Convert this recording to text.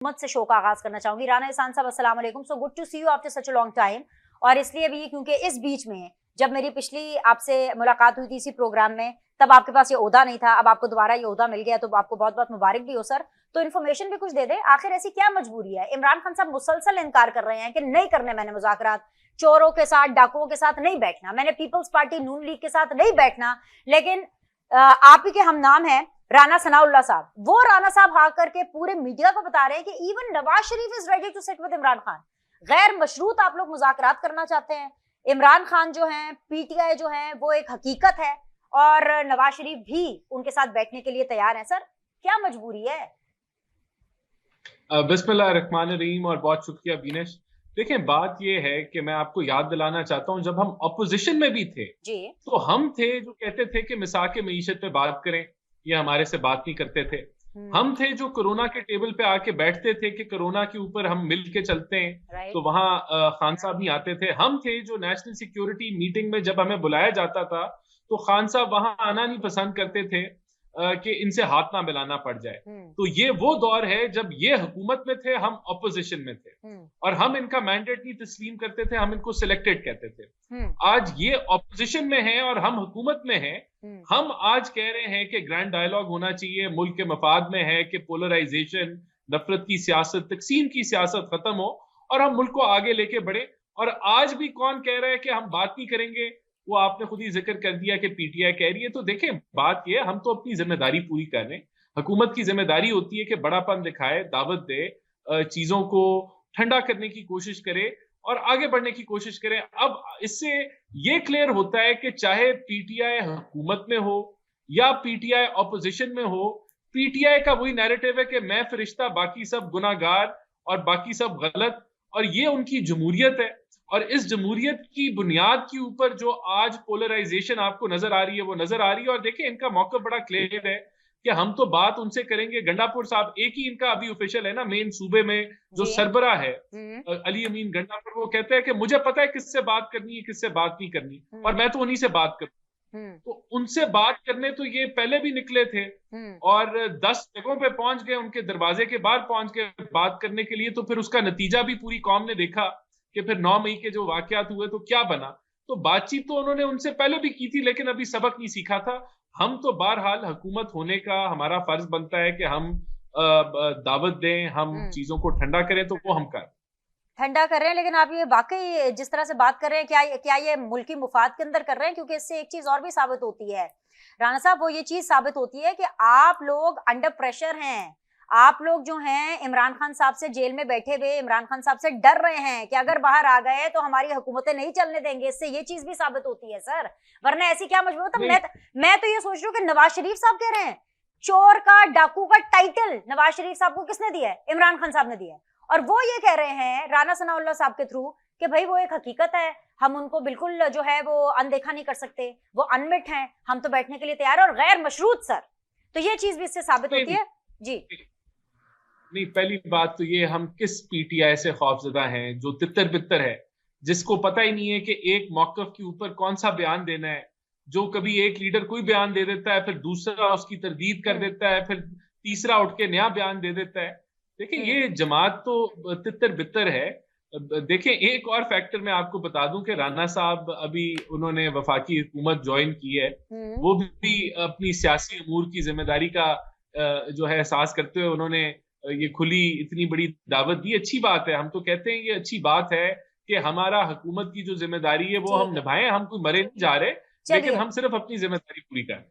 मत से शो का आगाज करना चाहूंगी। राना एहसान साहब अस्सलाम वालेकुम, so good to see you after such a long time. और इसलिए भी क्योंकि इस बीच में जब मेरी पिछली आपसे मुलाकात हुई थी इसी प्रोग्राम में, तब आपके पास ये ओहदा नहीं था, अब आपको दोबारा ये ओहदा मिल गया, तो आपको बहुत बहुत मुबारक भी हो सर। तो इन्फॉर्मेशन भी कुछ दे दे, आखिर ऐसी क्या मजबूरी है? इमरान खान साहब मुसलसल इनकार कर रहे हैं कि नहीं करने मैंने मुज़ाकरात, चोरों के साथ डाकुओं के साथ नहीं बैठना, मैंने पीपल्स पार्टी नून लीग के साथ नहीं बैठना। लेकिन आप ही के हम नाम है राना सनाउल्लाह साहब, वो राना साहब हाँ करके पूरे मीडिया को बता रहे हैं कि even Nawaz Sharif is ready to sit with Imran Khan. गैर मशरूत आप लोग मुज़ाकरात करना चाहते हैं। इमरान खान जो हैं, पीटीआई जो है, वो एक हकीकत है और नवाज शरीफ भी उनके साथ बैठने के लिए तैयार हैं। सर क्या मजबूरी है? बिस्मिल्लाह रहमान रहीम और बहुत शुक्रिया बीनेश। देखें, बात यह है कि मैं आपको याद दिलाना चाहता हूं, जब हम अपोजिशन में भी थे जी, तो हम थे जो कहते थे कि मिसाक मईशत पे बात करें, ये हमारे से बात नहीं करते थे। हम थे जो कोरोना के टेबल पे आके बैठते थे कि कोरोना के ऊपर हम मिल के चलते हैं, तो वहां खान साहब नहीं आते थे। हम थे जो नेशनल सिक्योरिटी मीटिंग में जब हमें बुलाया जाता था तो खान साहब वहां आना नहीं पसंद करते थे कि इनसे हाथ ना मिलाना पड़ जाए। तो ये वो दौर है जब ये हुकूमत में थे, हम अपोजिशन में थे और हम इनका मैंडेट नहीं तस्लीम करते थे, हम इनको सिलेक्टेड कहते थे। आज ये अपोजिशन में है और हम हुकूमत में हैं। हम आज कह रहे हैं कि ग्रैंड डायलॉग होना चाहिए, मुल्क के मफाद में है कि पोलराइजेशन, नफरत की सियासत, तकसीम की सियासत खत्म हो और हम मुल्क को आगे लेके बढ़े। और आज भी कौन कह रहा है कि हम बात नहीं करेंगे? वो आपने खुद ही जिक्र कर दिया कि पीटीआई कह रही है। तो देखें, बात ये, हम तो अपनी जिम्मेदारी पूरी कर रहे हैं। हुकूमत की जिम्मेदारी होती है कि बड़ापन दिखाए, दावत दे, चीजों को ठंडा करने की कोशिश करे और आगे बढ़ने की कोशिश करें। अब इससे ये क्लियर होता है कि चाहे पीटीआई हुकूमत में हो या पीटीआई ऑपोजिशन में हो, पीटीआई का वही नैरेटिव है कि मैं फरिश्ता, बाकी सब गुनाहगार और बाकी सब गलत। और ये उनकी जमहूरियत है और इस जमहूरियत की बुनियाद के ऊपर जो आज पोलराइजेशन आपको नजर आ रही है वो नजर आ रही है। और देखिए, इनका मौक़िफ़ बड़ा क्लियर है कि हम तो बात उनसे करेंगे। गंडापुर साहब एक ही इनका अभी ऑफिशियल है ना, मेन सूबे में जो सरबरा है अली अमीन गंडापुर, वो कहते हैं कि मुझे पता है किससे बात करनी है, किससे बात नहीं करनी, और मैं तो उन्हीं से बात करूं। तो उनसे बात करने तो ये पहले भी निकले थे और 10 जगहों पे पहुंच गए, उनके दरवाजे के बाहर पहुंच गए बात करने के लिए। तो फिर उसका नतीजा भी पूरी कौम ने देखा कि फिर 9 मई के जो वाकयात हुए तो क्या बना। तो बातचीत तो उन्होंने उनसे पहले भी की थी, लेकिन अभी सबक नहीं सीखा था। हम तो बहरहाल हुकूमत होने का हमारा फर्ज बनता है कि हम दावत दें, हम चीजों को ठंडा करें, तो वो हम कर ठंडा कर रहे हैं। लेकिन आप ये वाकई जिस तरह से बात कर रहे हैं, क्या ये मुल्की मुफाद के अंदर कर रहे हैं? क्योंकि इससे एक चीज और भी साबित होती है राना साहब, वो ये चीज साबित होती है कि आप लोग अंडर प्रेशर हैं। आप लोग जो हैं इमरान खान साहब से जेल में बैठे हुए इमरान खान साहब से डर रहे हैं कि अगर बाहर आ गए तो हमारी हुकूमतें नहीं चलने देंगे। इससे ये चीज भी साबित होती है सर, वरना ऐसी क्या मजबूर। मैं तो ये सोच रही हूँ कि नवाज शरीफ साहब कह रहे हैं चोर का, डाकू का टाइटल नवाज शरीफ साहब को किसने दिया है? इमरान खान साहब ने दिया है। और वो ये कह रहे हैं राना सनाउल्लाह साहब के थ्रू कि भाई वो एक हकीकत है, हम उनको बिल्कुल जो है वो अनदेखा नहीं कर सकते, वो अनमिट हैं, हम तो बैठने के लिए तैयार है और गैर मशरूत। सर तो ये चीज भी इससे साबित होती है। जी नहीं, पहली बात तो ये, हम किस पीटीआई से खौफजदा हैं जो तितर बितर है, जिसको पता ही नहीं है कि एक मौक़िफ़ के ऊपर कौन सा बयान देना है। जो कभी एक लीडर कोई बयान दे देता है, फिर दूसरा उसकी तरदीद कर देता है, फिर तीसरा उठ के नया बयान दे देता है। देखिए, ये जमात तो तितर बितर है। देखें, एक और फैक्टर मैं आपको बता दूं कि राना साहब अभी उन्होंने वफाकी हुकूमत ज्वाइन की है, वो भी अपनी सियासी अमूर की जिम्मेदारी का जो है एहसास करते हुए उन्होंने ये खुली इतनी बड़ी दावत दी। अच्छी बात है, हम तो कहते हैं ये अच्छी बात है कि हमारा हुकूमत की जो जिम्मेदारी है वो हम निभाएं। हम कोई मरे नहीं जा रहे, लेकिन हम सिर्फ अपनी जिम्मेदारी पूरी करें।